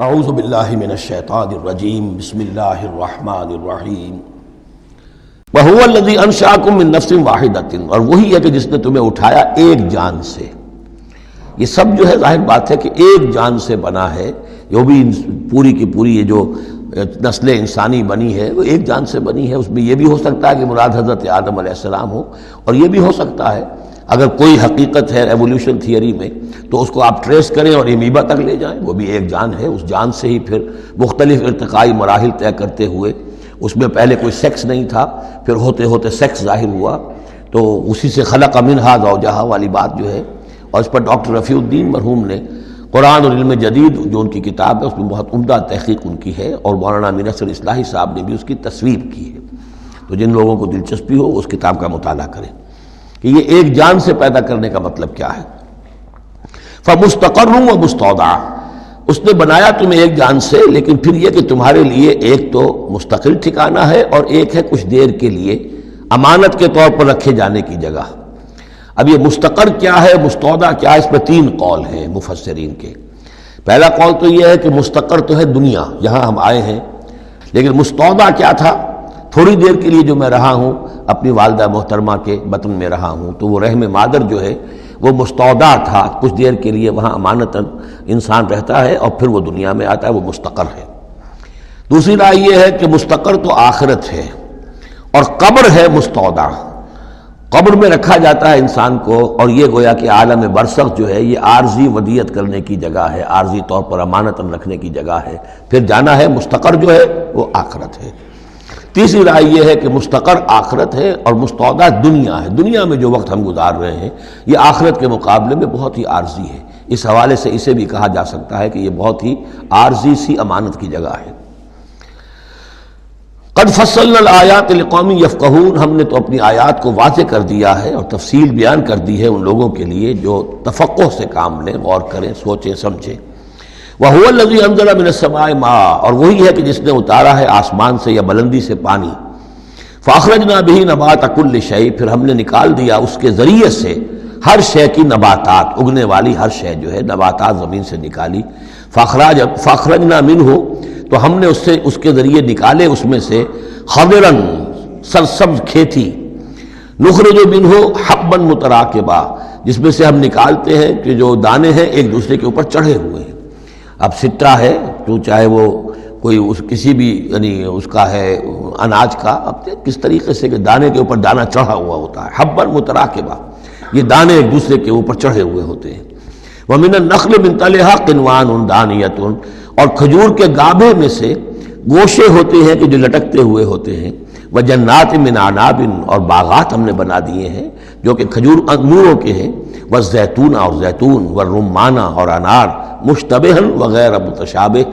اعوذ باللہ من الشیطان الرجیم بسم اللہ الرحمن الرحیم وَهُوَ الَّذِي أَنشَأَكُم مِّن نَّفْسٍ وَاحِدَةٍ، اور وہی ہے کہ جس نے تمہیں اٹھایا ایک جان سے۔ یہ سب جو ہے ظاہر بات ہے کہ ایک جان سے بنا ہے، یہ بھی پوری کی پوری یہ جو نسل انسانی بنی ہے وہ ایک جان سے بنی ہے۔ اس میں یہ بھی ہو سکتا ہے کہ مراد حضرت آدم علیہ السلام ہو، اور یہ بھی ہو سکتا ہے اگر کوئی حقیقت ہے ایولیوشن تھیوری میں تو اس کو آپ ٹریس کریں اور امیبا تک لے جائیں، وہ بھی ایک جان ہے۔ اس جان سے ہی پھر مختلف ارتقائی مراحل طے کرتے ہوئے، اس میں پہلے کوئی سیکس نہیں تھا، پھر ہوتے ہوتے سیکس ظاہر ہوا، تو اسی سے خلق منہا زوجہا والی بات جو ہے، اور اس پر ڈاکٹر رفیع الدین مرحوم نے قرآن اور علم جدید جو ان کی کتاب ہے اس میں بہت عمدہ تحقیق ان کی ہے، اور مولانا امین اصغر اصلاحی صاحب نے بھی اس کی تصویر کی ہے۔ تو جن لوگوں کو دلچسپی ہو اس کتاب کا مطالعہ کریں کہ یہ ایک جان سے پیدا کرنے کا مطلب کیا ہے۔ فَمُسْتَقَرٌّ وَمُسْتَوْدَعٌ، اس نے بنایا تمہیں ایک جان سے، لیکن پھر یہ کہ تمہارے لیے ایک تو مستقل ٹھکانہ ہے اور ایک ہے کچھ دیر کے لیے امانت کے طور پر رکھے جانے کی جگہ۔ اب یہ مستقر کیا ہے، مستودع کیا ہے، اس پر تین قول ہیں مفسرین کے۔ پہلا قول تو یہ ہے کہ مستقر تو ہے دنیا جہاں ہم آئے ہیں، لیکن مستودع کیا تھا، تھوڑی دیر کے لیے جو میں رہا ہوں اپنی والدہ محترمہ کے بطن میں رہا ہوں، تو وہ رحم مادر جو ہے وہ مستودع تھا، کچھ دیر کے لیے وہاں امانتاً انسان رہتا ہے اور پھر وہ دنیا میں آتا ہے، وہ مستقر ہے۔ دوسری رائے یہ ہے کہ مستقر تو آخرت ہے اور قبر ہے مستودع، قبر میں رکھا جاتا ہے انسان کو، اور یہ گویا کہ عالم برزخ جو ہے یہ عارضی ودیعت کرنے کی جگہ ہے، عارضی طور پر امانتاً رکھنے کی جگہ ہے، پھر جانا ہے۔ مستقر جو ہے وہ آخرت ہے۔ تیسری رائے یہ ہے کہ مستقر آخرت ہے اور مستودع دنیا ہے، دنیا میں جو وقت ہم گزار رہے ہیں یہ آخرت کے مقابلے میں بہت ہی عارضی ہے۔ اس حوالے سے اسے بھی کہا جا سکتا ہے کہ یہ بہت ہی عارضی سی امانت کی جگہ ہے۔ قد فصلنا الآیات لقوم یفقہون، ہم نے تو اپنی آیات کو واضح کر دیا ہے اور تفصیل بیان کر دی ہے ان لوگوں کے لیے جو تفقہ سے کام لیں، غور کریں، سوچیں سمجھیں۔ وَهُوَ الَّذِي أَنزَلَ مِنَ السَّمَاءِ مَاءً، اور وہی ہے کہ جس نے اتارا ہے آسمان سے یا بلندی سے پانی۔ فَأَخْرَجْنَا بِهِ نَبَاتَ كُلِّ شَيْءٍ، پھر ہم نے نکال دیا اس کے ذریعے سے ہر شے کی نباتات، اگنے والی ہر شے جو ہے نباتات زمین سے نکالی۔ فَأَخْرَجْنَا مِنْهُ، تو ہم نے اس کے ذریعے نکالے اس میں سے خضراً، سرسبز کھیتی، نخرج منہ حبا متراکبا، جس میں سے ہم نکالتے ہیں کہ جو دانے ہیں ایک دوسرے کے اوپر چڑھے ہوئے ہیں۔ اب سٹا ہے تو چاہے وہ کوئی کسی بھی یعنی اس کا ہے اناج کا، اب کس طریقے سے کہ دانے کے اوپر دانہ چڑھا ہوا ہوتا ہے، حبا متراکبا، یہ دانے ایک دوسرے کے اوپر چڑھے ہوئے ہوتے ہیں۔ وَمِنَ النَّخْلِ مِن طَلْعِهَا قِنْوَانٌ دَانِيَةٌ، اور کھجور کے گابھے میں سے گوشے ہوتے ہیں کہ جو لٹکتے ہوئے ہوتے ہیں۔ وَجَنَّاتٍ مِّنْ أَعْنَابٍ، اور باغات ہم نے بنا دیے ہیں جو کہ کھجور انگوروں کے ہیں۔ وَالزَّيْتُونَ، اور زیتون، وَالرُّمَّانَ، اور انار، مشتبہاً وغیر متشابہ،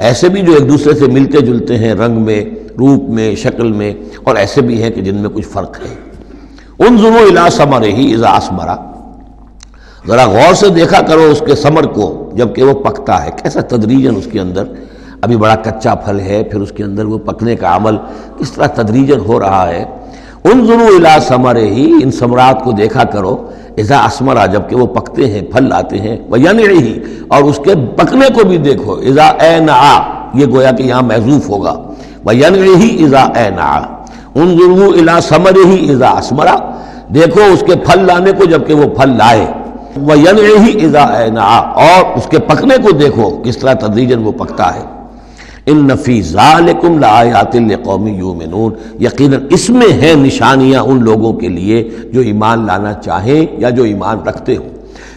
ایسے بھی جو ایک دوسرے سے ملتے جلتے ہیں رنگ میں، روپ میں، شکل میں، اور ایسے بھی ہیں کہ جن میں کچھ فرق ہے۔ انظروا الی ثمرہ اذا اثمر، ذرا غور سے دیکھا کرو اس کے ثمر کو جب کہ وہ پکتا ہے، کیسا تدریجاً اس کے اندر، ابھی بڑا کچا پھل ہے، پھر اس کے اندر وہ پکنے کا عمل کس طرح تدریجاً ہو رہا ہے۔ انظروا الی ثمرہ، ان ثمرات کو دیکھا کرو، اذا اثمر، جب کہ وہ پکتے ہیں، پھل لاتے ہیں، وینعہ، اور اس کے پکنے کو بھی دیکھو، اذا اینعا، یہ گویا کہ یہاں محذوف ہوگا، وینعہ اذا اینعا، انظروا الی ثمرہ اذا اثمر، دیکھو اس کے پھل لانے کو جب کہ وہ پھل لائے، وینعہ اذا اینعا، اور اس کے پکنے کو دیکھو کس طرح تدریجاً وہ پکتا ہے۔ ان فی ذالکم لآیات لقوم یؤمنون، یقیناً اس میں ہیں نشانیاں ان لوگوں کے لیے جو ایمان لانا چاہیں یا جو ایمان رکھتے ہوں۔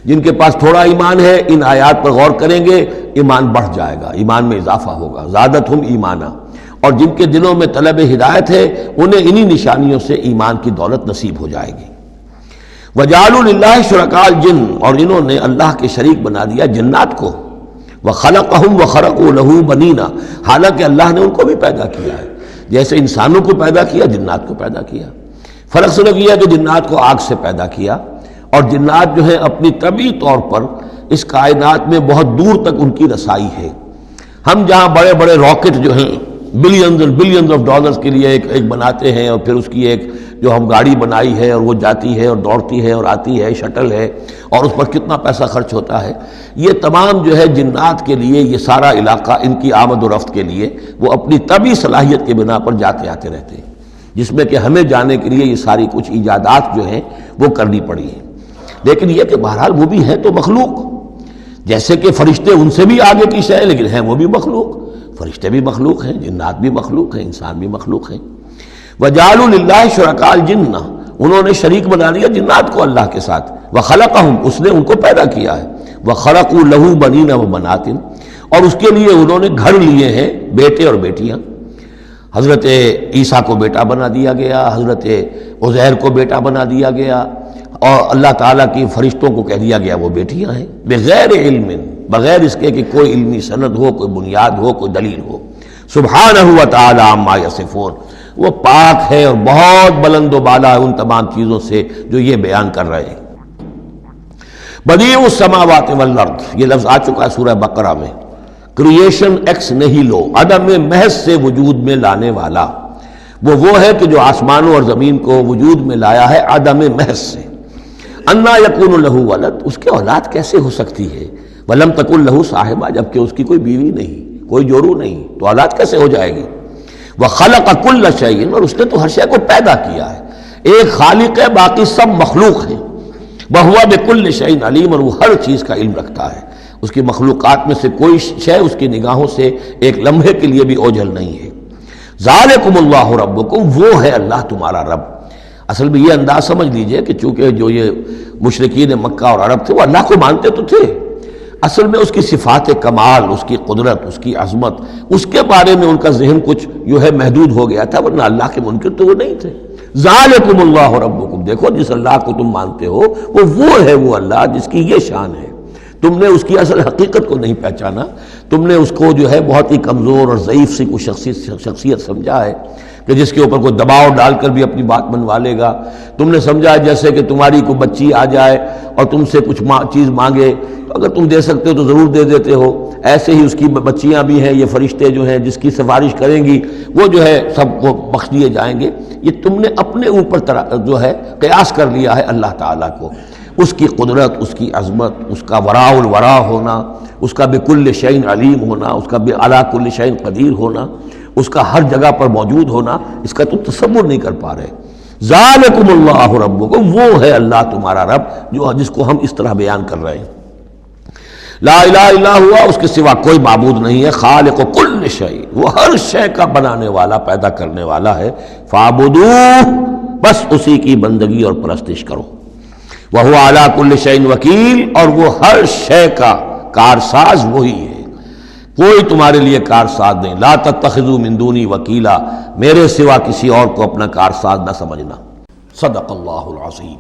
جن کے پاس تھوڑا ایمان ہے ان آیات پر غور کریں گے، ایمان بڑھ جائے گا، ایمان میں اضافہ ہوگا، زادتہم ایمانا، اور جن کے دلوں میں طلب ہدایت ہے انہیں انہی نشانیوں سے ایمان کی دولت نصیب ہو جائے گی۔ وجعلوا للہ شرکاء الجن، اور انہوں نے اللہ کے شریک بنا دیا جنات کو، وَخَلَقَهُمْ وَخَرَقُوا لَهُ بَنِينَ، حالانکہ اللہ نے ان کو بھی پیدا کیا ہے، جیسے انسانوں کو پیدا کیا جنات کو پیدا کیا۔ فرق صرف یہ ہے کہ جنات کو آگ سے پیدا کیا، اور جنات جو ہیں اپنی طبعی طور پر اس کائنات میں بہت دور تک ان کی رسائی ہے۔ ہم جہاں بڑے بڑے راکٹ جو ہیں بلینز اور بلینز آف ڈالرز کے لیے ایک بناتے ہیں، اور پھر اس کی ایک جو ہم گاڑی بنائی ہے اور وہ جاتی ہے اور دوڑتی ہے اور آتی ہے، شٹل ہے، اور اس پر کتنا پیسہ خرچ ہوتا ہے۔ یہ تمام جو ہے جنات کے لیے یہ سارا علاقہ ان کی آمد و رفت کے لیے وہ اپنی طبعی صلاحیت کے بنا پر جاتے آتے رہتے ہیں، جس میں کہ ہمیں جانے کے لیے یہ ساری کچھ ایجادات جو ہیں وہ کرنی پڑی ہیں۔ لیکن یہ کہ بہرحال وہ بھی ہیں تو مخلوق، جیسے کہ فرشتے ان سے بھی آگے کی شے، لیکن ہیں وہ بھی مخلوق، فرشتے بھی مخلوق ہیں، جنات بھی مخلوق ہیں، انسان بھی مخلوق ہیں۔ وَجَعَلُوا لِلَّهِ شُرَكَاءَ الْجِنَّ، انہوں نے شریک بنا لیا جنات کو اللہ کے ساتھ، وَخَلَقَهُمْ، اس نے ان کو پیدا کیا ہے، وَخَلَقُوا لَهُ بَنِينَ وَبَنَاتٍ، اور اس کے لیے انہوں نے گھر لیے ہیں بیٹے اور بیٹیاں۔ حضرت عیسیٰ کو بیٹا بنا دیا گیا، حضرت عزیر کو بیٹا بنا دیا گیا، اور اللہ تعالیٰ کی فرشتوں کو کہہ دیا گیا وہ بیٹیاں ہیں، بغیر علم، بغیر اس کے کہ کوئی علمی سند ہو، کوئی بنیاد ہو، کوئی دلیل ہو۔ سبحانہ و تعالی عما یصفون، وہ پاک ہے اور بہت بلند و بالا ہے ان تمام چیزوں سے جو یہ بیان کر رہے ہیں۔ بدیع السماوات والارض، یہ لفظ آ چکا ہے سورہ بقرہ میں۔ کریشن ایکس نہیلو، عدم محض سے وجود میں لانے والا، وہ ہے کہ جو آسمانوں اور زمین کو وجود میں لایا ہے عدم محض سے۔ انا یکون لہ ولد، اس کے اولاد کیسے ہو سکتی ہے؟ ولم تکن لہ صاحبہ، جبکہ اس کی کوئی بیوی نہیں، کوئی جورو نہیں، تو اولاد کیسے ہو جائے گی؟ وخلق کل شیء، اور اس نے تو ہر شے کو پیدا کیا ہے۔ ایک خالق ہے، باقی سب مخلوق ہیں۔ وہو بکل شیء علیم، اور وہ ہر چیز کا علم رکھتا ہے۔ اس کی مخلوقات میں سے کوئی شے اس کی نگاہوں سے ایک لمحے کے لیے بھی اوجھل نہیں ہے۔ ذالکم اللہ ربکم، وہ ہے اللہ تمہارا رب۔ اصل میں یہ انداز سمجھ لیجئے کہ چونکہ جو یہ مشرکین مکہ اور عرب تھے وہ اللہ کو مانتے تو تھے، اصل میں اس کی صفات کمال، اس کی قدرت، اس کی عظمت، اس کے بارے میں ان کا ذہن کچھ جو ہے محدود ہو گیا تھا، ورنہ اللہ کے منکر تو وہ نہیں تھے۔ ذالکم اللہ ربکم، دیکھو جس اللہ کو تم مانتے ہو وہ ہے وہ اللہ جس کی یہ شان ہے۔ تم نے اس کی اصل حقیقت کو نہیں پہچانا، تم نے اس کو جو ہے بہت ہی کمزور اور ضعیف سی کوئی شخصیت سمجھا ہے کہ جس کے اوپر کوئی دباؤ ڈال کر بھی اپنی بات منوا لے گا۔ تم نے سمجھا جیسے کہ تمہاری کوئی بچی آ جائے اور تم سے کچھ چیز مانگے، اگر تم دے سکتے ہو تو ضرور دے دیتے ہو۔ ایسے ہی اس کی بچیاں بھی ہیں، یہ فرشتے جو ہیں جس کی سفارش کریں گی وہ جو ہے سب کو بخش دیے جائیں گے۔ یہ تم نے اپنے اوپر جو ہے قیاس کر لیا ہے اللہ تعالیٰ کو، اس کی قدرت، اس کی عظمت، اس کا وراء الورا ہونا، اس کا بکل شیء علیم ہونا، اس کا علی کل شیء قدیر ہونا، اس کا ہر جگہ پر موجود ہونا، اس کا تم تصور نہیں کر پا رہے۔ ذالکم اللہ ربکم، وہ ہے اللہ تمہارا رب جس کو ہم اس طرح بیان کر رہے ہیں۔ لا الہ الا ہوا، اس کے سوا کوئی معبود نہیں ہے، خالق کل شیء، وہ ہر شے کا بنانے والا، پیدا کرنے والا ہے۔ فاعبدوہ، بس اسی کی بندگی اور پرستش کرو۔ وَهُوَ عَلَىٰ كُلِّ شَيْءٍ وَكِيلٌ، اور وہ ہر شے کا کارساز وہی ہے، کوئی تمہارے لیے کارساز نہیں۔ لا تتخذوا من دونی وکیلا، میرے سوا کسی اور کو اپنا کارساز نہ سمجھنا۔ صدق اللہ العظیم۔